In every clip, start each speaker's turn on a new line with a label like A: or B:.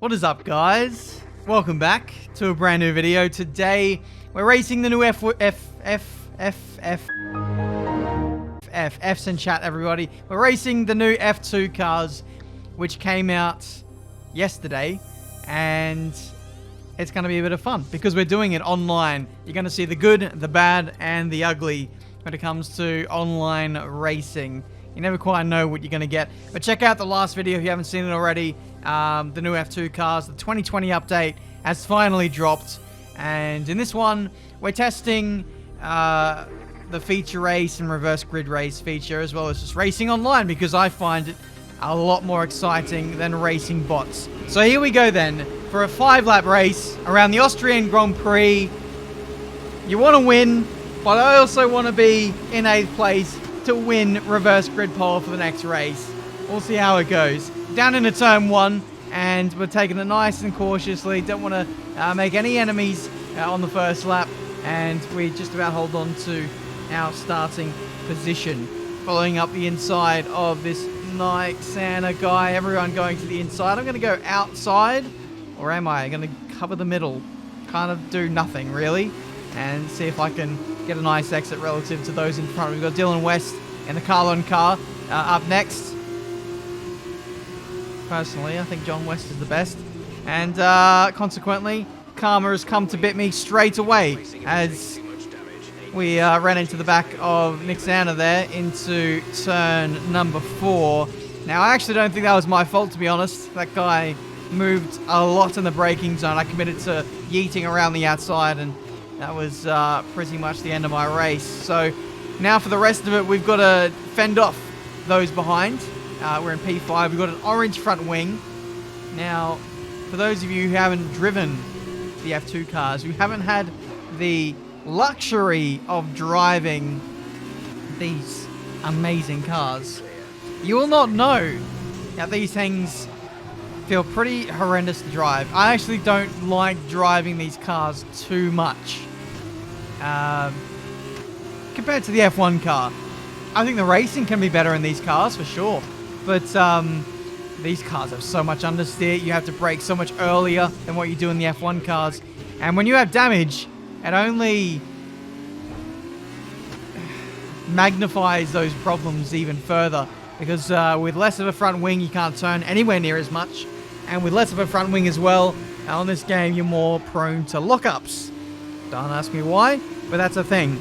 A: What is up, guys? Welcome back to a brand new video. Today we're racing the new F's in chat, everybody. We're racing the new F2 cars, which came out yesterday, and it's going to be a bit of fun because we're doing it online. You're going to see the good, the bad, and the ugly when it comes to online racing. You never quite know what you're going to get. But check out the last video if you haven't seen it already. The new F2 cars, the 2020 update has finally dropped. And in this one, we're testing the feature race and reverse grid race feature, as well as just racing online, because I find it a lot more exciting than racing bots. So here we go then, for a 5-lap race around the Austrian Grand Prix. You want to win, but I also want to be in 8th place to win reverse grid pole for the next race. We'll see how it goes. Down into turn 1, and we're taking it nice and cautiously. Don't want to make any enemies on the first lap, and we just about hold on to our starting position. Following up the inside of this Nike Santa guy, everyone going to the inside. I'm going to go outside, or am I going to cover the middle? Kind of do nothing really, and see if I can get a nice exit relative to those in front. We've got Dylan West in the Carlin car up next. Personally, I think John West is the best, and consequently karma has come to bit me straight away as we ran into the back of Nick Santa there into turn number 4. Now, I actually don't think that was my fault, to be honest. That guy moved a lot in the braking zone. I committed to yeeting around the outside, and that was pretty much the end of my race. So now for the rest of it, we've got to fend off those behind. We're in P5. We've got an orange front wing. Now, for those of you who haven't driven the F2 cars, who haven't had the luxury of driving these amazing cars, you will not know that these things feel pretty horrendous to drive. I actually don't like driving these cars too much compared to the F1 car. I think the racing can be better in these cars for sure, but these cars have so much understeer. You have to brake so much earlier than what you do in the F1 cars, and when you have damage, it only magnifies those problems even further, because with less of a front wing you can't turn anywhere near as much, and with less of a front wing as well, on this game you're more prone to lockups. Don't ask me why, but that's a thing.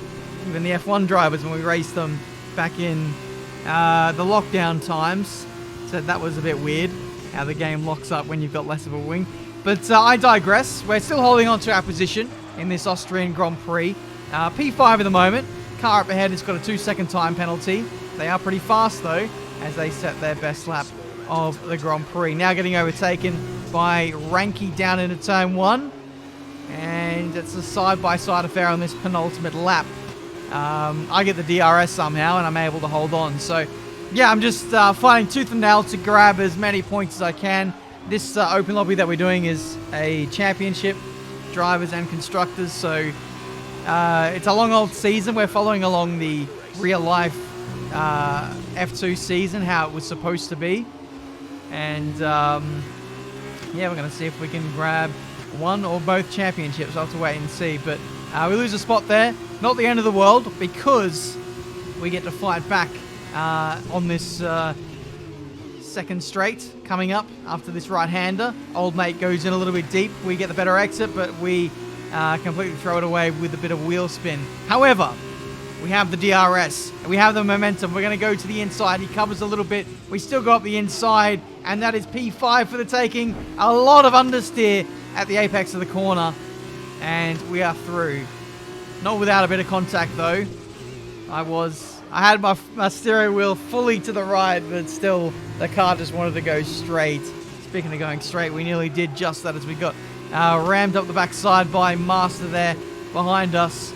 A: Even the F1 drivers, when we raced them back in the lockdown times, said that was a bit weird, how the game locks up when you've got less of a wing. But I digress. We're still holding on to our position in this Austrian Grand Prix. P5 at the moment. Car up ahead has got a 2-second time penalty. They are pretty fast though, as they set their best lap of the Grand Prix. Now getting overtaken by Ranky down into turn 1. And it's a side-by-side affair on this penultimate lap. I get the DRS somehow, and I'm able to hold on. So, yeah, I'm just fighting tooth and nail to grab as many points as I can. This open lobby that we're doing is a championship, drivers and constructors. So, it's a long old season. We're following along the real-life F2 season, how it was supposed to be. And, yeah, we're going to see if we can grab one or both championships. I'll have to wait and see. But we lose a spot there. Not the end of the world, because we get to fight back on this second straight coming up after this right-hander. Old mate goes in a little bit deep. We get the better exit, but we completely throw it away with a bit of wheel spin. However, we have the DRS. We have the momentum. We're going to go to the inside. He covers a little bit. We still go up the inside, and that is P5 for the taking. A lot of understeer at the apex of the corner, and we are through. Not without a bit of contact though. I had my steering wheel fully to the right, but still the car just wanted to go straight. Speaking of going straight, we nearly did just that as we got rammed up the backside by Master there behind us.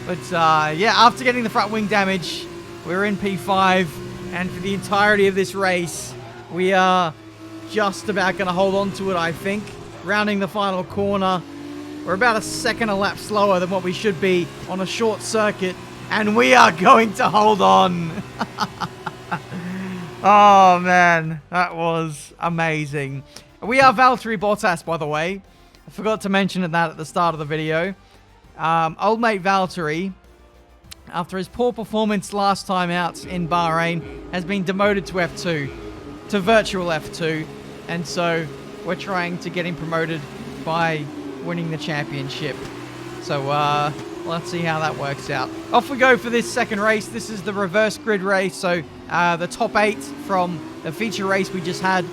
A: But yeah, after getting the front wing damage, we're in P5, and for the entirety of this race, we are just about going to hold on to it, I think. Rounding the final corner, we're about a second a lap slower than what we should be on a short circuit, and we are going to hold on. Oh man, that was amazing. We are Valtteri Bottas, by the way. I forgot to mention that at the start of the video. Old mate Valtteri, after his poor performance last time out in Bahrain, has been demoted to F2, to virtual F2, and so we're trying to get him promoted by winning the championship. So let's see how that works out. Off we go for this second race. This is the reverse grid race, so the top 8 from the feature race we just had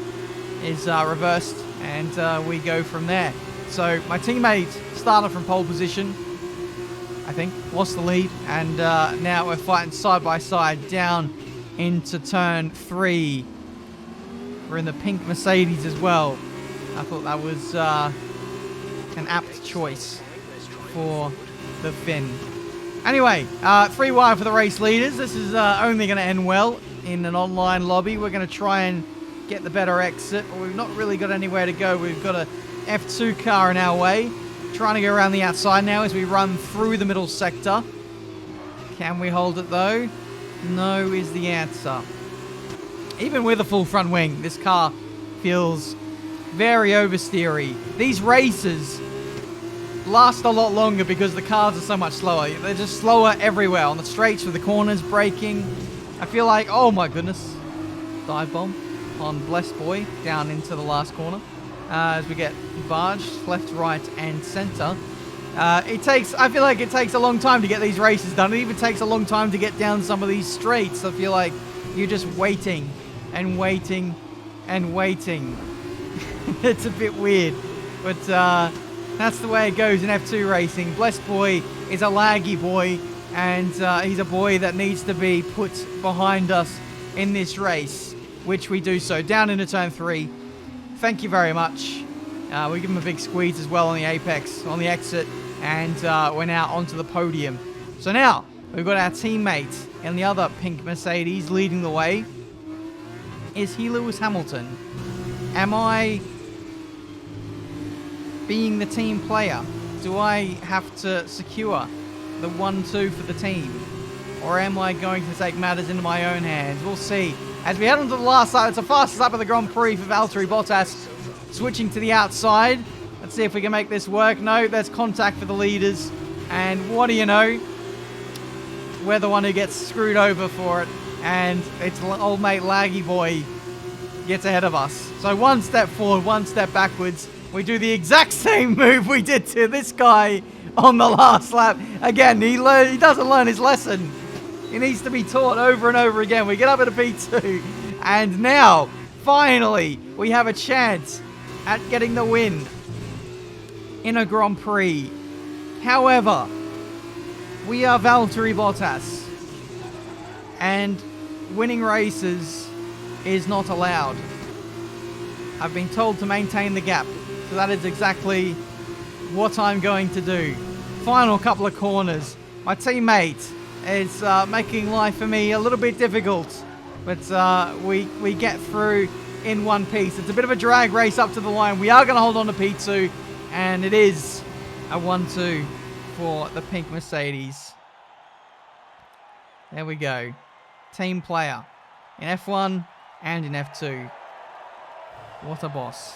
A: is reversed, and we go from there. So my teammate started from pole position, I think, lost the lead, and now we're fighting side by side down into turn 3. We're in the pink Mercedes as well. I thought that was an apt choice for the Finn. Anyway, 3 wide for the race leaders. This is only going to end well in an online lobby. We're going to try and get the better exit, but we've not really got anywhere to go. We've got a F2 car in our way. Trying to go around the outside now as we run through the middle sector. Can we hold it though? No is the answer. Even with a full front wing, this car feels very oversteery. These races last a lot longer because the cars are so much slower. They're just slower everywhere. On the straights, with the corners, braking. I feel like, oh my goodness. Dive bomb on Blessed Boy down into the last corner. As we get barged left, right, and center. I feel like it takes a long time to get these races done. It even takes a long time to get down some of these straights. I feel like you're just waiting and waiting and waiting. It's a bit weird, but that's the way it goes in F2 racing. Blessed Boy is a laggy boy, and he's a boy that needs to be put behind us in this race, which we do so. Down into turn 3. Thank you very much. We give him a big squeeze as well on the apex, on the exit, and we're now onto the podium. So now, we've got our teammate in the other pink Mercedes leading the way. Is he Lewis Hamilton? Am I being the team player? Do I have to secure the 1-2 for the team? Or am I going to take matters into my own hands? We'll see. As we head on to the last lap, it's the fastest lap of the Grand Prix for Valtteri Bottas. Switching to the outside. Let's see if we can make this work. No, there's contact for the leaders. And what do you know? We're the one who gets screwed over for it. And it's old mate Laggy Boy gets ahead of us. So 1 step forward, 1 step backwards. We do the exact same move we did to this guy on the last lap. Again, he doesn't learn his lesson. He needs to be taught over and over again. We get up at a P2. And now, finally, we have a chance at getting the win in a Grand Prix. However, we are Valtteri Bottas. And winning races is not allowed. I've been told to maintain the gap. So that is exactly what I'm going to do. Final couple of corners. My teammate is making life for me a little bit difficult, but we get through in one piece. It's a bit of a drag race up to the line. We are going to hold on to P2, and it is a 1-2 for the pink Mercedes. There we go. Team player in F1 and in F2. What a boss.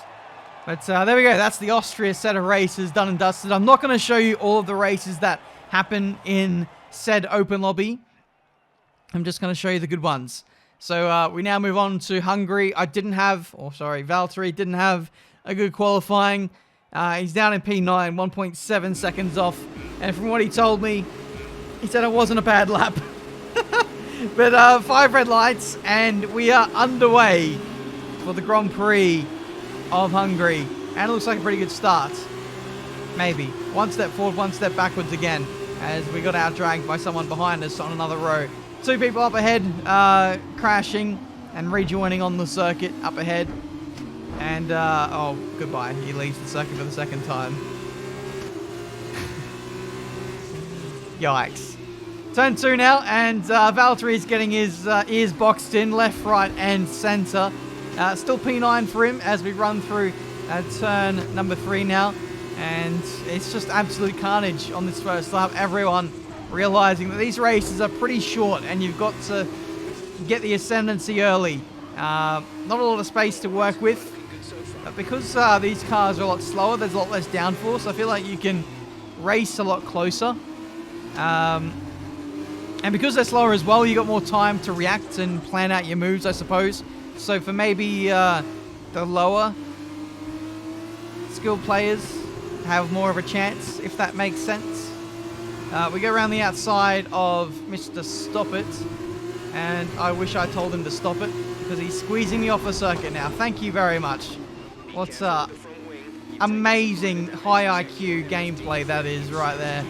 A: But there we go. That's the Austria set of races done and dusted. I'm not going to show you all of the races that happen in said open lobby. I'm just going to show you the good ones. So we now move on to Hungary. Valtteri didn't have a good qualifying. He's down in P9, 1.7 seconds off. And from what he told me, he said it wasn't a bad lap. But 5 red lights, and we are underway for the Grand Prix of Hungary. And it looks like a pretty good start. Maybe. 1 step forward, 1 step backwards again, as we got out-dragged by someone behind us on another row. 2 people up ahead, crashing and rejoining on the circuit up ahead. And, oh, goodbye. He leaves the circuit for the second time. Yikes. Turn 2 now, and Valtteri is getting his ears boxed in, left, right, and center. Still P9 for him as we run through turn number 3 now. And it's just absolute carnage on this first lap. Everyone realizing that these races are pretty short and you've got to get the ascendancy early. Not a lot of space to work with. But because these cars are a lot slower, there's a lot less downforce. I feel like you can race a lot closer. And because they're slower as well, you got more time to react and plan out your moves, I suppose. So for maybe the lower skilled players have more of a chance, if that makes sense. We go around the outside of Mr. Stop It, and I wish I told him to stop it, because he's squeezing me off the circuit now. Thank you very much. What's up? Amazing high IQ gameplay that is right there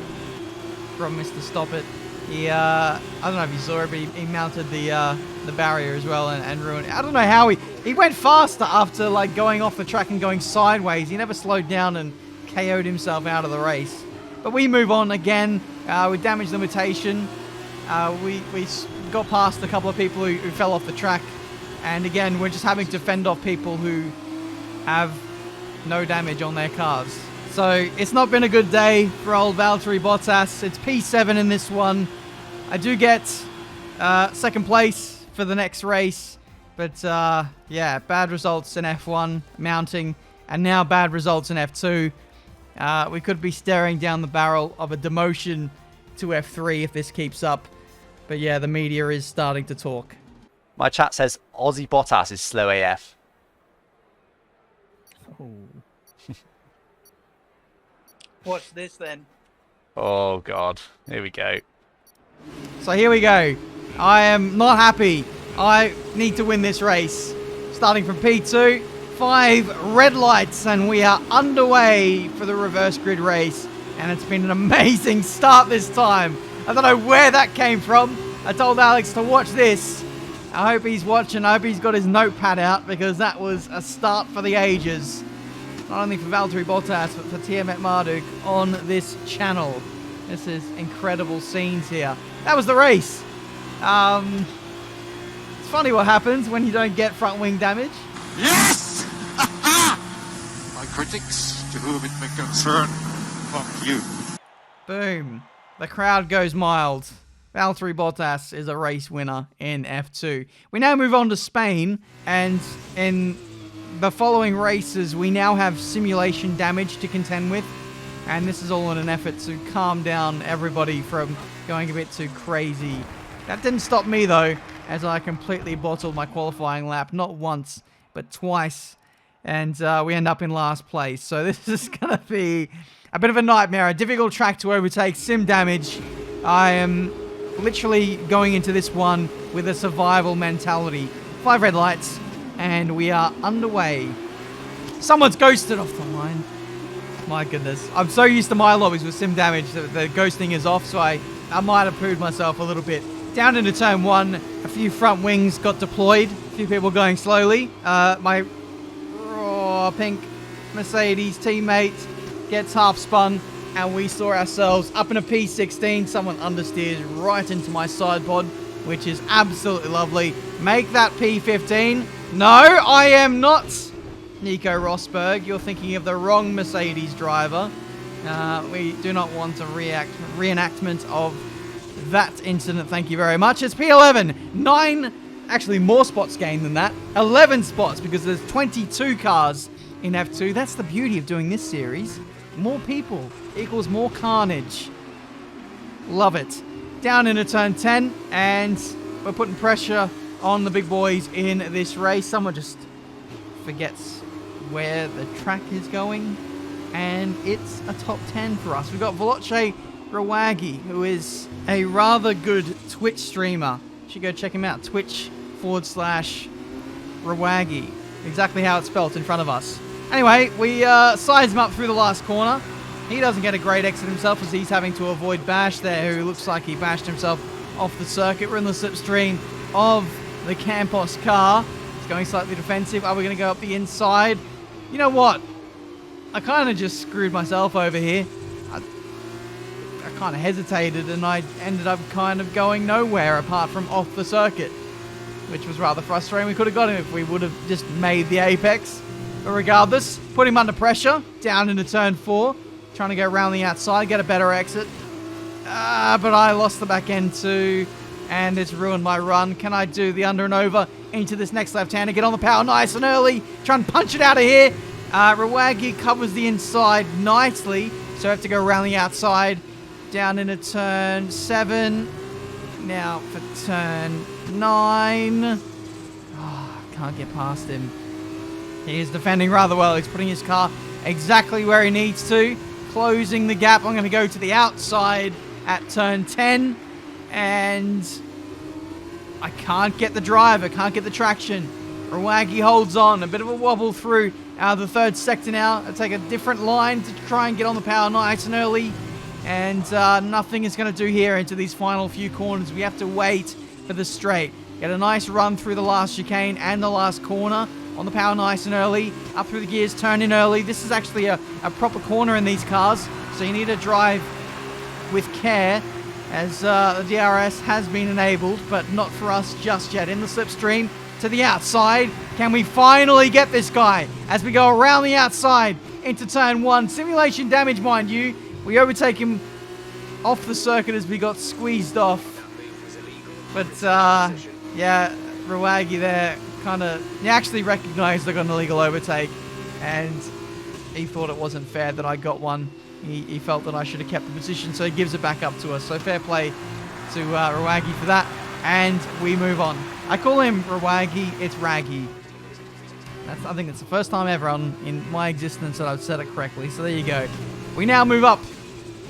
A: from Mr. Stop It. He, I don't know if you saw it, but he mounted the barrier as well and ruined it. I don't know how he went faster after like going off the track and going sideways. He never slowed down and KO'd himself out of the race. But we move on again with damage limitation. We got past a couple of people who fell off the track. And again, we're just having to fend off people who have no damage on their cars. So it's not been a good day for old Valtteri Bottas. It's P7 in this one. I do get second place for the next race. But yeah, bad results in F1, mounting, and now bad results in F2. We could be staring down the barrel of a demotion to F3 if this keeps up. But yeah, the media is starting to talk.
B: My chat says Aussie Bottas is slow AF.
A: Oh. Watch this then.
B: Oh god, here we go.
A: So here we go. I am not happy. I need to win this race. Starting from P2, 5 red lights, and we are underway for the reverse grid race. And it's been an amazing start this time. I don't know where that came from. I told Alex to watch this. I hope he's watching. I hope he's got his notepad out, because that was a start for the ages. Not only for Valtteri Bottas, but for Tiametmarduk on this channel. This is incredible scenes here. That was the race. It's funny what happens when you don't get front wing damage.
C: Yes! My critics, to whom it may concern, fuck you.
A: Boom. The crowd goes mild. Valtteri Bottas is a race winner in F2. We now move on to Spain, and in the following races, we now have simulation damage to contend with, and this is all in an effort to calm down everybody from going a bit too crazy. That didn't stop me, though, as I completely bottled my qualifying lap, not once, but twice, and we end up in last place. So this is going to be a bit of a nightmare, a difficult track to overtake, sim damage. I am literally going into this one with a survival mentality. 5 red lights, and we are underway. Someone's ghosted off the line. My goodness. I'm so used to my lobbies with sim damage that the ghosting is off, so I might have proved myself a little bit. Down into turn 1, a few front wings got deployed. A few people going slowly. My raw pink Mercedes teammate gets half spun, and we saw ourselves up in a P16. Someone understeers right into my side pod, which is absolutely lovely. Make that P15. No, I am not Nico Rosberg. You're thinking of the wrong Mercedes driver. We do not want a reenactment of that incident. Thank you very much. It's P11. 9, actually more spots gained than that. 11 spots, because there's 22 cars in F2. That's the beauty of doing this series. More people equals more carnage. Love it. Down into turn 10, and we're putting pressure on the big boys in this race. Someone just forgets where the track is going, and it's a top 10 for us. We've got Veloce Rawagi, who is a rather good Twitch streamer. You should go check him out. Twitch.com/Rawagi. Exactly how it's spelt in front of us. Anyway, we size him up through the last corner. He doesn't get a great exit himself, as he's having to avoid Bash there, who looks like he bashed himself off the circuit. We're in the slipstream of the Campos car. It's going slightly defensive. Are we going to go up the inside? You know what? I kind of just screwed myself over here. I kind of hesitated, and I ended up kind of going nowhere apart from off the circuit, which was rather frustrating. We could have got him if we would have just made the apex. But regardless, put him under pressure, down into turn 4, trying to go around the outside, get a better exit. But I lost the back end too, and it's ruined my run. Can I do the under and over? into this next left-hander. Get on the power nice and early. Try and punch it out of here. Rawagi covers the inside nicely, so I have to go around the outside. Down into turn 7. Now for turn 9. Can't get past him. He is defending rather well. He's putting his car exactly where he needs to. Closing the gap. I'm going to go to the outside at turn 10. And I can't get the drive. I can't get the traction. Rawagi holds on. A bit of a wobble through the third sector now. I take a different line to try and get on the power nice and early. And nothing is going to do here into these final few corners. We have to wait for the straight. Get a nice run through the last chicane and the last corner. On the power nice and early. Up through the gears, turn in early. This is actually a proper corner in these cars. So you need to drive with care, as the DRS has been enabled, but not for us just yet. In the slipstream to the outside. Can we finally get this guy as we go around the outside into turn 1? Simulation damage, mind you. We overtake him off the circuit as we got squeezed off. But, yeah, Rawagi there he actually recognized I got an illegal overtake, and he thought it wasn't fair that I got one. He felt that I should have kept the position, so he gives it back up to us. So fair play to Rawagi for that, and we move on. I call him Rawagi, it's Raggy. I think it's the first time ever in my existence that I've said it correctly, so there you go. We now move up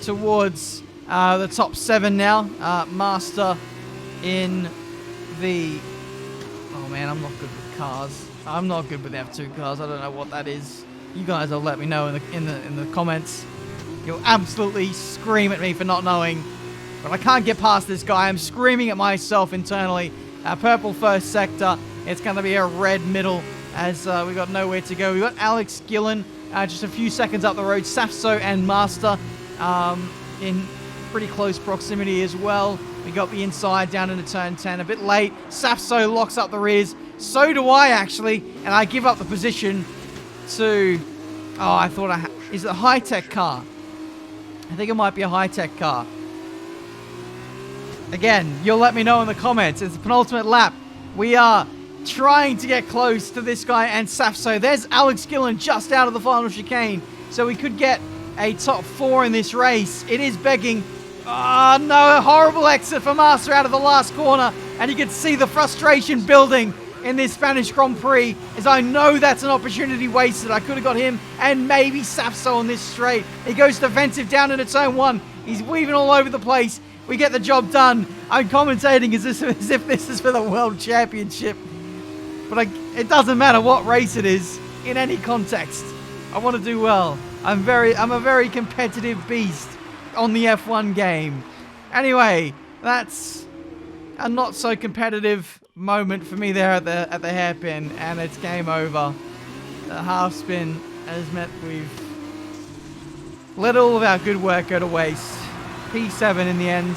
A: towards the top 7 now. Master in the... Oh man, I'm not good with cars. I'm not good with F2 cars. I don't know what that is. You guys will let me know in the comments. You'll absolutely scream at me for not knowing. But I can't get past this guy. I'm screaming at myself internally. Purple first sector. It's going to be a red middle as we got nowhere to go. We got Alex Gillen just a few seconds up the road. Safso and Master in pretty close proximity as well. We got the inside down into turn 10. A bit late. Safso locks up the rears. So do I, actually. And I give up the position to... Oh, I thought is it a high-tech car? I think it might be a high-tech car. Again, you'll let me know in the comments. It's the penultimate lap. We are trying to get close to this guy and Safso. There's Alex Gillen just out of the final chicane. So we could get a top 4 in this race. It is begging... Oh no, a horrible exit for Master out of the last corner. And you can see the frustration building in this Spanish Grand Prix, as I know that's an opportunity wasted. I could have got him and maybe Safso on this straight. He goes defensive down into turn 1. He's weaving all over the place. We get the job done. I'm commentating as if this is for the World Championship. But it doesn't matter what race it is in any context. I want to do well. I'm a very competitive beast on the F1 game. Anyway, that's a not so competitive moment for me there at the hairpin, and it's game over. The half spin has meant we've let all of our good work go to waste. P7 in the end.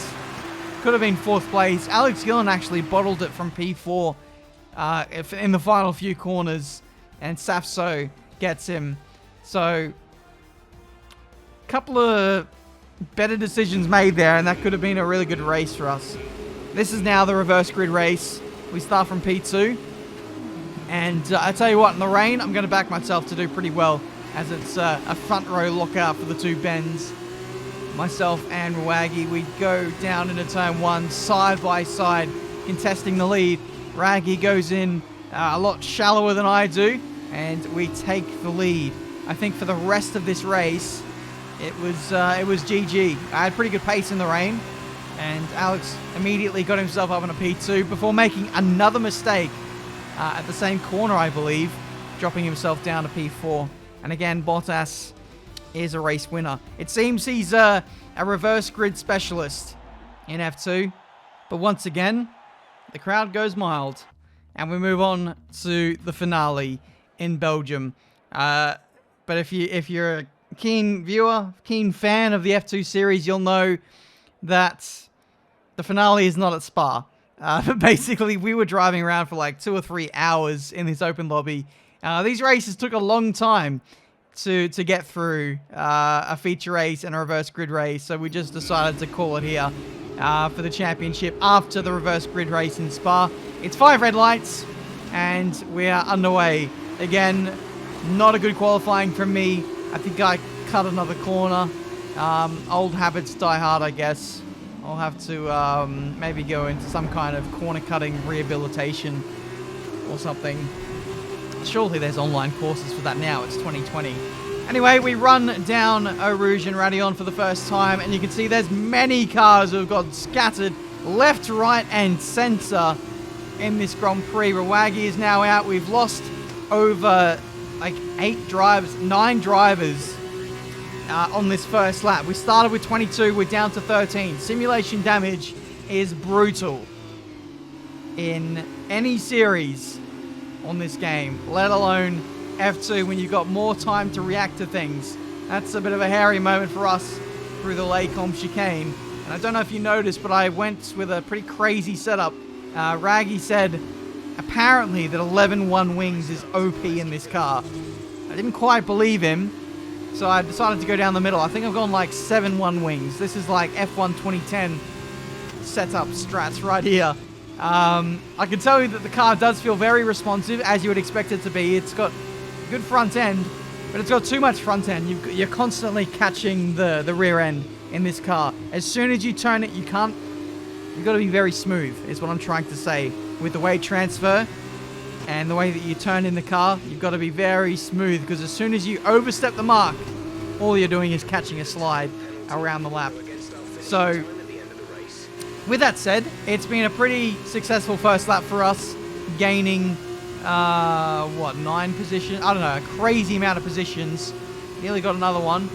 A: Could have been 4th place. Alex Gillen actually bottled it from P4 in the final few corners, and Safso gets him. So, couple of better decisions made there, and that could have been a really good race for us. This is now the reverse grid race. We start from P2, and I tell you what, in the rain, I'm going to back myself to do pretty well, as it's a front row lockout for the 2 bends. Myself and Rawagi, we go down into turn 1, side by side, contesting the lead. Rawagi goes in a lot shallower than I do, and we take the lead. I think for the rest of this race, it was GG. I had pretty good pace in the rain, and Alex immediately got himself up on a P2 before making another mistake at the same corner, I believe, dropping himself down to P4. And again, Bottas is a race winner. It seems he's a reverse grid specialist in F2, but once again, the crowd goes mild, and we move on to the finale in Belgium. But if you're a keen viewer, keen fan of the F2 series, you'll know that the finale is not at Spa. But basically, we were driving around for like 2 or 3 hours in this open lobby. These races took a long time to get through a feature race and a reverse grid race, so we just decided to call it here for the championship after the reverse grid race in Spa. It's 5 red lights, and we are underway. Again, not a good qualifying from me. I think I cut another corner. Old habits die hard, I guess. I'll have to maybe go into some kind of corner cutting rehabilitation or something. Surely there's online courses for that now. It's 2020. Anyway, we run down Eau Rouge and Radion for the first time, and you can see there's many cars who have got scattered left, right, and centre in this Grand Prix. Rawagi is now out. We've lost over like 9 drivers on this first lap. We started with 22, we're down to 13. Simulation damage is brutal in any series on this game, let alone F2 when you've got more time to react to things. That's a bit of a hairy moment for us through the Lacombe chicane. And I don't know if you noticed, but I went with a pretty crazy setup. Raggy said apparently that 11-1 wings is OP in this car. I didn't quite believe him, so I decided to go down the middle. I think I've gone like 7-1 wings. This is like F1 2010 setup strats right here. I can tell you that the car does feel very responsive, as you would expect it to be. It's got good front end, but it's got too much front end. You're constantly catching the rear end in this car. As soon as you turn it, you've got to be very smooth, is what I'm trying to say. With the weight transfer and the way that you turn in the car, you've got to be very smooth, because as soon as you overstep the mark, all you're doing is catching a slide around the lap. So, with that said, it's been a pretty successful first lap for us, gaining 9 positions? I don't know, a crazy amount of positions. Nearly got another one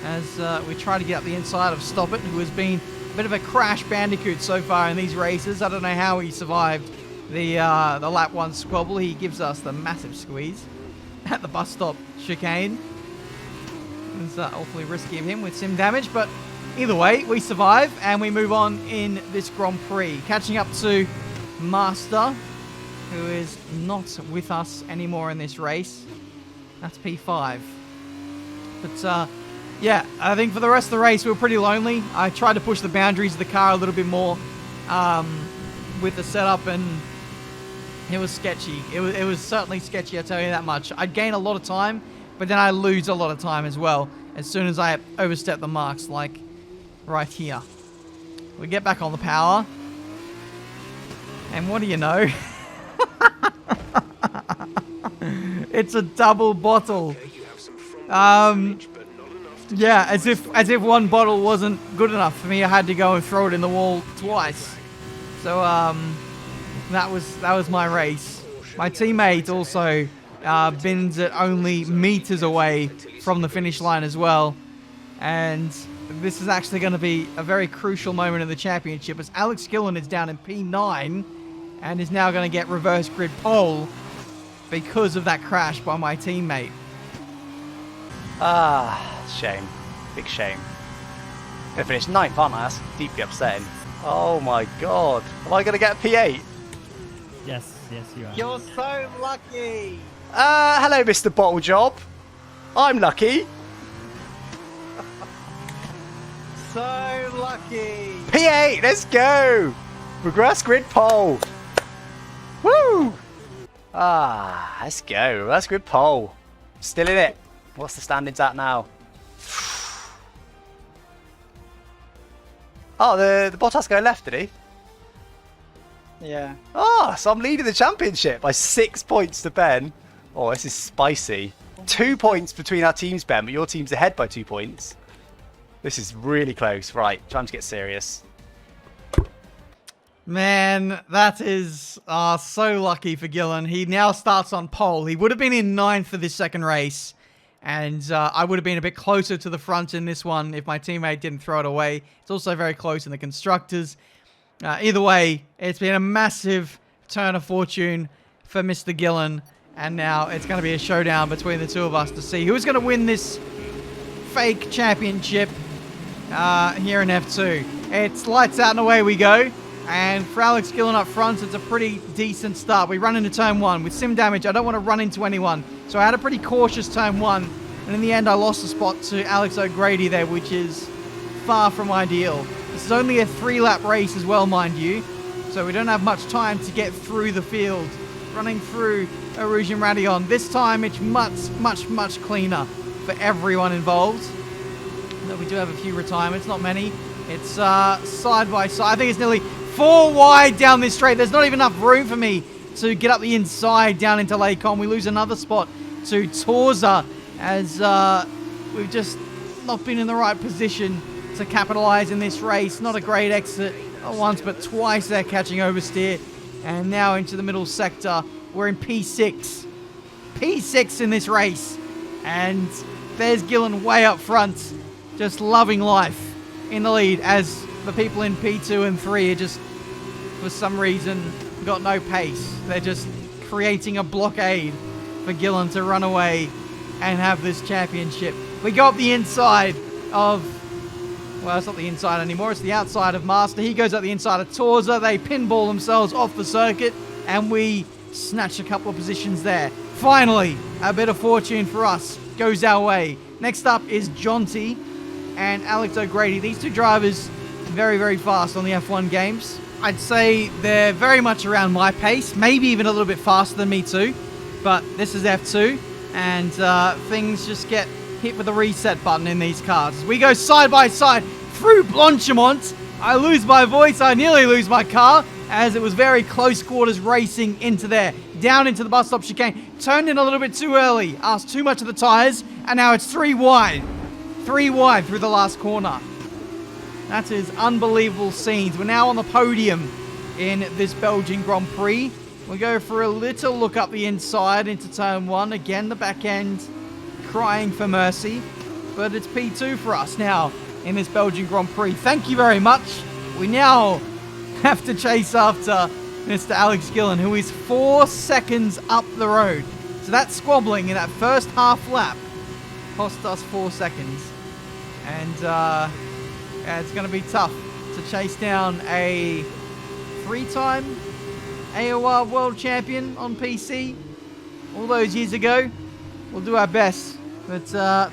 A: as we try to get up the inside of Stoppit, who has been a bit of a crash bandicoot so far in these races. I don't know how he survived the lap 1 squabble. He gives us the massive squeeze at the bus stop chicane. It's awfully risky of him with sim damage, but either way, we survive and we move on in this Grand Prix. Catching up to Master, who is not with us anymore in this race. That's P5. But, yeah, I think for the rest of the race, we were pretty lonely. I tried to push the boundaries of the car a little bit more with the setup, and it was sketchy. It was certainly sketchy, I'll tell you that much. I'd gain a lot of time, but then I lose a lot of time as well as soon as I overstep the marks, like right here. We get back on the power, and what do you know? It's a double bottle. Yeah, as if one bottle wasn't good enough for me, I had to go and throw it in the wall twice. So that was my race. My teammate also bins it only meters away from the finish line as well, and this is actually going to be a very crucial moment in the championship, as Alex Gillen is down in P9 and is now going to get reverse grid pole because of that crash by my teammate.
B: Shame. Big shame. Gonna finish 9th, aren't I? That's deeply upsetting. Oh my god. Am I gonna get a P8?
D: Yes, you are.
A: You're so lucky!
B: Hello, Mr. Bottle Job. I'm lucky.
A: So lucky!
B: P8, let's go! Reverse grid pole. Woo! Let's go. Reverse grid pole. Still in it. What's the standings at now? Oh, the Bottas going left, did he?
E: Yeah.
B: Oh, so I'm leading the championship by 6 points to Ben. Oh, this is spicy. 2 points between our teams, Ben, but your team's ahead by 2 points. This is really close. Right, time to get serious.
A: Man, that is so lucky for Gillen. He now starts on pole. He would have been in 9th for this second race, and I would have been a bit closer to the front in this one if my teammate didn't throw it away. It's also very close in the constructors. Either way, it's been a massive turn of fortune for Mr. Gillen, and now it's going to be a showdown between the two of us to see who's going to win this fake championship here in F2. It's lights out and away we go. And for Alex Gillen up front, it's a pretty decent start. We run into turn 1 with sim damage. I don't want to run into anyone, so I had a pretty cautious turn 1. And in the end, I lost a spot to Alex O'Grady there, which is far from ideal. This is only a 3-lap race as well, mind you. So we don't have much time to get through the field running through Rouge and Radion. This time it's much cleaner for everyone involved. Though we do have a few retirements, not many. It's side by side. I think it's nearly 4 wide down this straight. There's not even enough room for me to get up the inside down into Lakon. We lose another spot to Torza as we've just not been in the right position to capitalize in this race. Not a great exit, not once but twice there catching oversteer. And now into the middle sector. We're in P6. P6 in this race. And there's Gillen way up front, just loving life in the lead as the people in P2 and 3 are just, for some reason, got no pace. They're just creating a blockade for Gillen to run away and have this championship. We go up the inside of, well, it's not the inside anymore, it's the outside of Master. He goes up the inside of Torza. They pinball themselves off the circuit, and we snatch a couple of positions there. Finally, a bit of fortune for us goes our way. Next up is Jonty and Alex O'Grady. These two drivers very fast on the F1 games. I'd say they're very much around my pace, maybe even a little bit faster than me too. But this is F2, and things just get hit with the reset button in these cars. We go side by side through Blanchimont. I lose my voice, I nearly lose my car, as it was very close quarters racing into there. Down into the bus stop chicane. Turned in a little bit too early, asked too much of the tyres, and now it's 3 wide. 3 wide through the last corner. That is unbelievable scenes. We're now on the podium in this Belgian Grand Prix. We go for a little look up the inside into turn 1. Again, the back end crying for mercy. But it's P2 for us now in this Belgian Grand Prix. Thank you very much. We now have to chase after Mr. Alex Gillen, who is 4 seconds up the road. So that squabbling in that first half lap cost us 4 seconds. And yeah, it's going to be tough to chase down a 3-time AOR World Champion on PC all those years ago. We'll do our best, but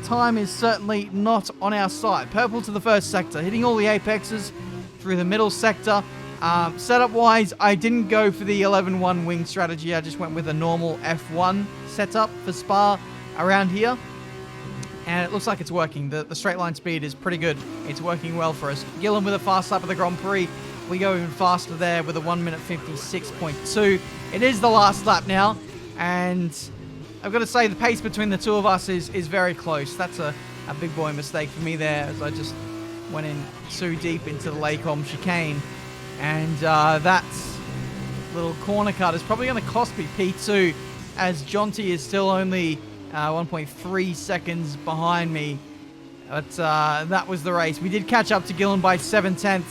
A: time is certainly not on our side. Purple to the first sector, hitting all the apexes through the middle sector. Setup-wise, I didn't go for the 11-1 wing strategy. I just went with a normal F1 setup for Spa around here. And it looks like it's working. The straight line speed is pretty good. It's working well for us. Gillen with a fast lap of the Grand Prix. We go even faster there with a 1 minute 56.2. It is the last lap now. And I've got to say the pace between the two of us is very close. That's a big boy mistake for me there, as I just went in too deep into the Lakon chicane. And that little corner cut is probably going to cost me P2, as Jonty is still only 1.3 seconds behind me. But that was the race. We did catch up to Gillen by 7/10.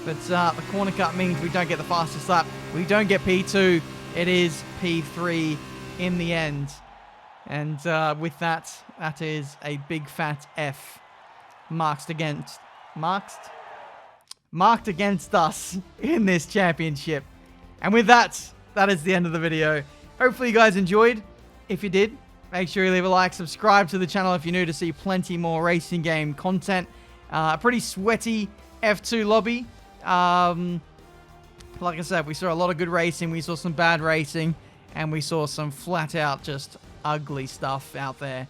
A: But the corner cut means we don't get the fastest lap. We don't get P2. It is P3 in the end. And with that, that is a big fat F marked against us in this championship. And with that, that is the end of the video. Hopefully you guys enjoyed. If you did, make sure you leave a like, subscribe to the channel if you're new to see plenty more racing game content. A pretty sweaty F2 lobby. Like I said, we saw a lot of good racing, we saw some bad racing, and we saw some flat out just ugly stuff out there.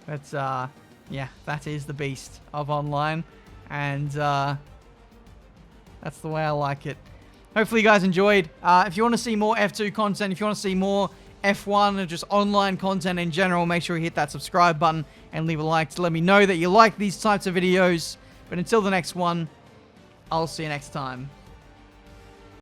A: But yeah, that is the beast of online, and that's the way I like it. Hopefully you guys enjoyed. If you want to see more F2 content, if you want to see more F1 and just online content in general, make sure you hit that subscribe button and leave a like to let me know that you like these types of videos. But until the next one, I'll see you next time.